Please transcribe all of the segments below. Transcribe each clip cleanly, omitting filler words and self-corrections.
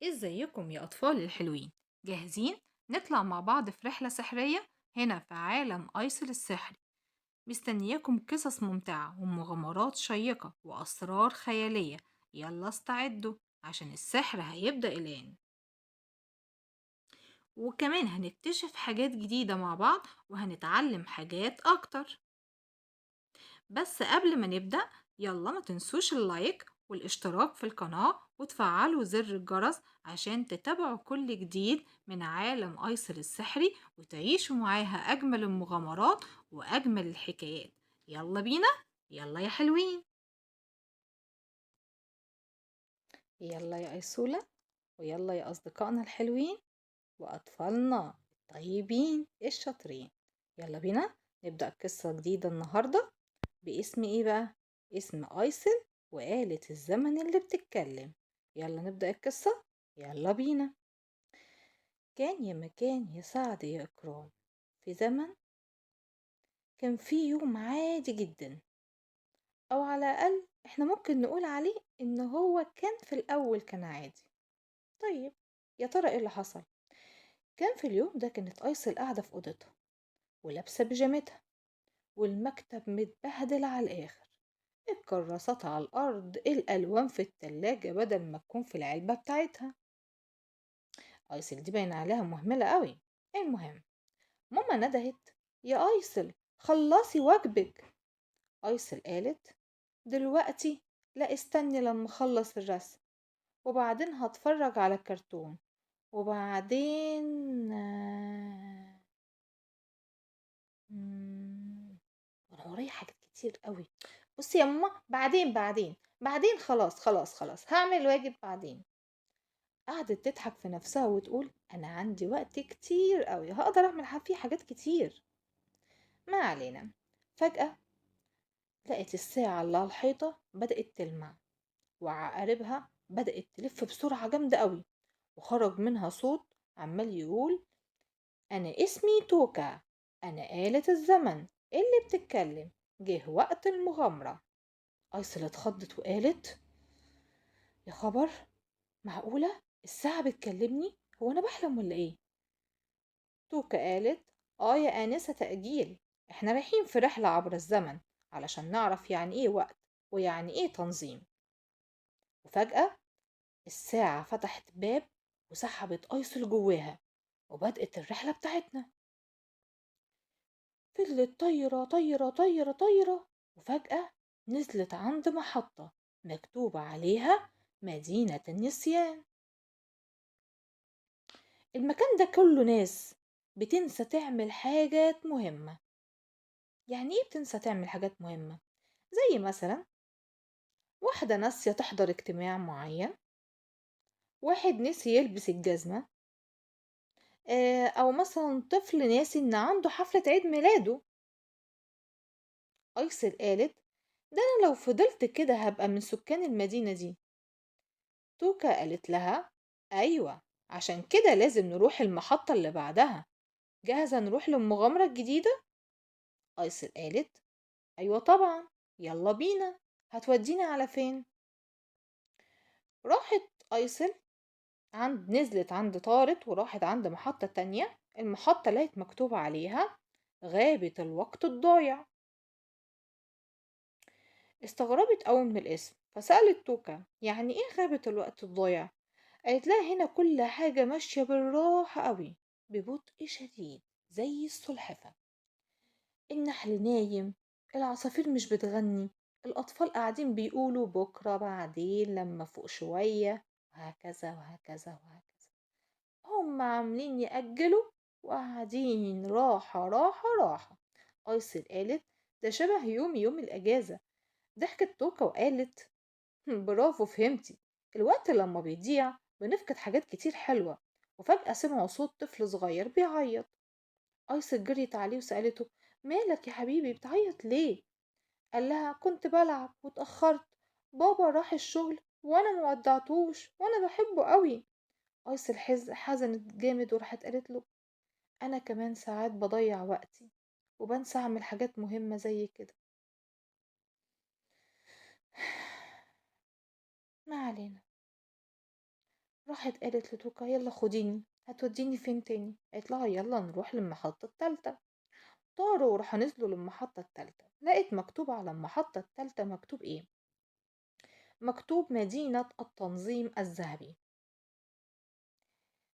ازيكم يا أطفال الحلوين؟ جاهزين؟ نطلع مع بعض في رحلة سحرية هنا في عالم أيسل السحري. مستنياكم قصص ممتعة ومغامرات شيقة وأسرار خيالية. يلا استعدوا عشان السحر هيبدأ الآن، وكمان هنكتشف حاجات جديدة مع بعض وهنتعلم حاجات أكتر. بس قبل ما نبدأ، يلا ما تنسوش اللايك والاشتراك في القناة وتفعلوا زر الجرس عشان تتابعوا كل جديد من عالم أيسر السحري وتعيشوا معاها أجمل المغامرات وأجمل الحكايات. يلا بينا، يلا يا حلوين. يلا يا أيسولة، ويلا يا أصدقائنا الحلوين وأطفالنا الطيبين الشاطرين. يلا بينا نبدأ قصة جديدة النهاردة. باسم ايه بقى؟ اسم ايسل وآلة الزمن اللي بتتكلم. يلا نبدأ القصة، يلا بينا. كان يا مكان يا سعد يا إكرام، في زمن كان فيه يوم عادي جدا، أو على الأقل احنا ممكن نقول عليه إن هو كان في الأول كان عادي. طيب، يا ترى ايه اللي حصل؟ كان في اليوم ده كانت ايسل قاعدة في أوضتها ولابسة بيجامتها، والمكتب متبهدل على الآخر، الكراسات على الأرض، الألوان في التلاجة بدل ما تكون في العلبة بتاعتها. أيسل دي باين عليها مهملة قوي. المهم، ماما ندهت: يا أيسل خلصي واجبك. أيسل قالت: دلوقتي؟ لا، استني لما اخلص الرسم، وبعدين هتفرج على كرتون، وبعدين وانا ورايا حاجات كتير قوي. بصي يا ماما، بعدين خلاص هعمل واجب بعدين. قعدت تضحك في نفسها وتقول: انا عندي وقت كتير قوي، هقدر اعمل فيه حاجات كتير. ما علينا. فجأة لقت الساعة اللي على الحيطة بدأت تلمع، وعقاربها بدأت تلف بسرعة جامدة قوي، وخرج منها صوت عمال يقول: أنا اسمي توكا، أنا آلة الزمن اللي بتتكلم، جه وقت المغامرة. أيسل اتخضت وقالت: يا خبر، معقولة الساعة بتكلمني؟ هو أنا بحلم ولا إيه؟ توكا قالت: يا آنسة تأجيل، إحنا رايحين في رحلة عبر الزمن علشان نعرف يعني إيه وقت ويعني إيه تنظيم. وفجأة الساعة فتحت باب وسحبت أيسل جواها، وبدأت الرحلة بتاعتنا. فضلت طايرة طايرة طايرة طايرة، وفجأة نزلت عند محطة مكتوب عليها مدينة النسيان. المكان ده كله ناس بتنسى تعمل حاجات مهمة. يعني ايه بتنسى تعمل حاجات مهمة؟ زي مثلا واحدة ناسية تحضر اجتماع معين، واحد نسي يلبس الجزمة، أو مثلا طفل ناسي إن عنده حفلة عيد ميلاده. أيسل قالت: ده أنا لو فضلت كده هبقى من سكان المدينة دي. توكا قالت لها: أيوة، عشان كده لازم نروح المحطة اللي بعدها. جاهزة نروح للمغامرة الجديدة؟ أيسل قالت: أيوة طبعا، يلا بينا، هتودينا على فين؟ راحت أيسل نزلت عند طارت وراحت عند محطة تانية. المحطة لقيت مكتوب عليها غابة الوقت الضايع. استغربت أوي من الاسم، فسألت توكا: يعني ايه غابة الوقت الضايع؟ قالت لها: هنا كل حاجة ماشية بالراحة قوي، ببطء شديد، زي السلحفة. النحل نايم، العصافير مش بتغني، الأطفال قاعدين بيقولوا بكرة بعدين لما فوق شوية، وهكذا وهكذا وهكذا. هم عاملين يأجلوا وقاعدين راحة راحة راحة. أيسل قالت: ده شبه يوم الأجازة. ضحكت توكا وقالت: برافو، فهمتي. الوقت لما بيضيع بنفقد حاجات كتير حلوة. وفجأة سمعوا صوت طفل صغير بيعيط. أيسل جريت عليه وسألته: مالك يا حبيبي، بتعيط ليه؟ قال لها: كنت بلعب واتأخرت، بابا راح الشغل وانا مودعتوش وانا بحبه قوي. أيسل حزنت جامد وراحت قالت له: انا كمان ساعات بضيع وقتي وبنسى اعمل حاجات مهمة زي كده. ما علينا. راحت قالت لتوكا يلا خديني، هتوديني فين تاني؟ قالت لها يلا نروح للمحطة التالتة. طاروا وراحوا نزلوا للمحطة التالتة، لقيت مكتوب على المحطة التالتة مكتوب ايه؟ مكتوب مدينة التنظيم الذهبي.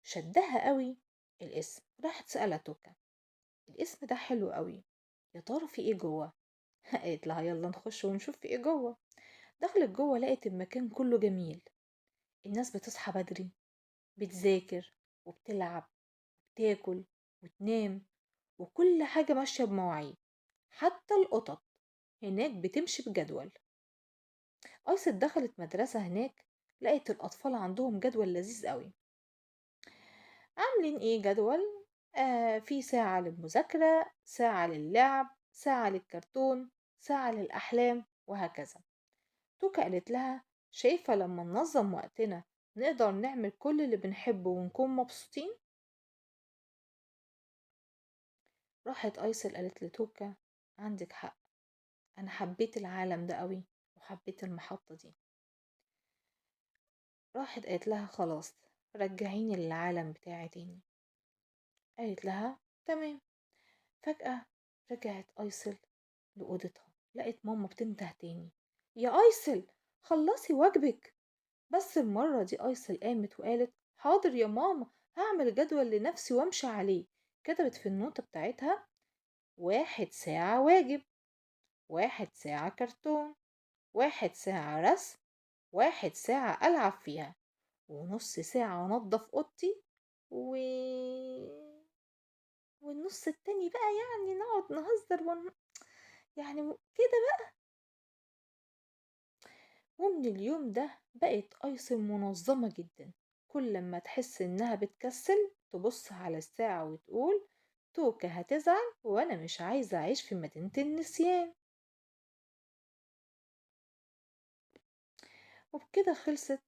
شدها قوي الاسم، راحت سألت توكا الاسم ده حلو قوي، يا ترى في ايه جوه؟ قالت لها يلا نخش ونشوف في ايه جوه. دخلت جوه لقيت المكان كله جميل، الناس بتصحى بدري، بتذاكر وبتلعب، بتاكل وتنام، وكل حاجة ماشية بمواعيد، حتى القطط هناك بتمشي بجدول. أيسل دخلت مدرسة هناك، لقيت الأطفال عندهم جدول لذيذ قوي. عاملين ايه جدول؟ في ساعة للمذاكرة، ساعة للعب، ساعة للكرتون، ساعة للأحلام، وهكذا. توكا قالت لها شايفة لما ننظم وقتنا نقدر نعمل كل اللي بنحبه ونكون مبسوطين؟ راحت أيسل قالت لتوكا عندك حق، أنا حبيت العالم ده قوي وحبيت المحطة دي. راحت قالت لها خلاص رجعيني للعالم بتاعي تاني. قالت لها تمام. فجأة رجعت أيسل لأوضتها، لقيت ماما بتنده تاني يا أيسل خلصي واجبك. بس المرة دي أيسل قامت وقالت حاضر يا ماما، هعمل جدول لنفسي وامشي عليه. كتبت في النوتة بتاعتها 1 ساعة واجب، 1 ساعة كرتون، 1 ساعة رسم، 1 ساعة ألعب فيها، ونص ساعة أنضف أوضتي و... والنص التاني بقى يعني نقعد نهزر يعني كده. ومن اليوم ده بقت أيسن منظمة جدا، كل ما تحس إنها بتكسل تبص على الساعة وتقول توكا هتزعل وأنا مش عايزة أعيش في مدينة النسيان. وبكده خلصت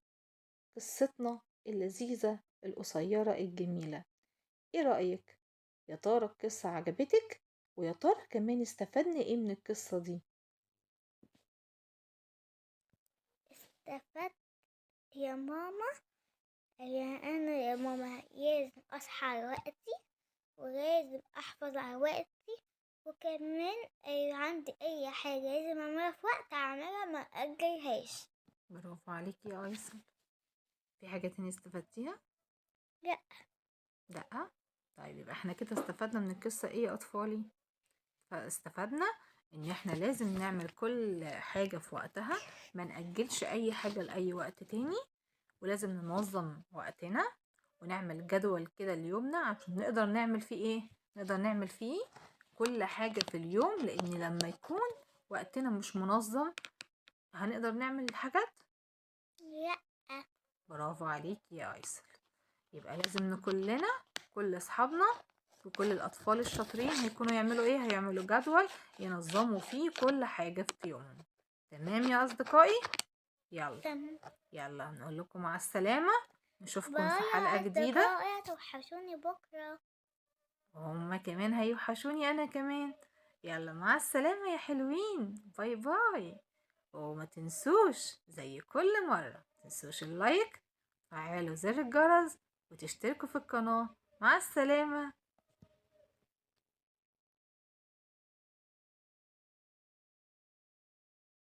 قصتنا اللذيذة القصيرة الجميلة. ايه رأيك؟ يا ترى القصة عجبتك؟ ويا ترى كمان استفدنا ايه من القصة دي؟ استفدت يا ماما. أنا يا ماما لازم أصحى على وقتي، ولازم أحفظ على وقتي، وكمان عندي أي حاجة لازم أعملها في وقت أعملها ما أجلهاش. برافو عليكي يا أيسن. في حاجة تانية استفدتيها؟ لا. لأ؟ طيب يبقى احنا كده استفدنا من القصة ايه يا أطفالي؟ فاستفدنا ان احنا لازم نعمل كل حاجة في وقتها، ما نأجلش اي حاجة لأي وقت تاني، ولازم ننظم وقتنا ونعمل جدول كده ليومنا عشان نقدر نعمل فيه ايه؟ نقدر نعمل فيه كل حاجة في اليوم، لان لما يكون وقتنا مش منظم هنقدر نعمل الحاجات. لا. برافو عليكي يا ايسل. يبقى لازم كلنا، كل اصحابنا وكل الاطفال الشاطرين هيكونوا يعملوا ايه؟ هيعملوا جدول ينظموا فيه كل حاجة في يومهم. تمام يا اصدقائي؟ يلا تمام. يلا نقول لكم مع السلامة، نشوفكم في باي حلقة يا جديدة. أصدقائي، هتوحشوني بكرة. وهما كمان هيوحشوني انا كمان. يلا مع السلامة يا حلوين، باي باي. وما تنسوش زي كل مرة تنسوش اللايك، فعلوا زر الجرس، وتشتركوا في القناة. مع السلامة.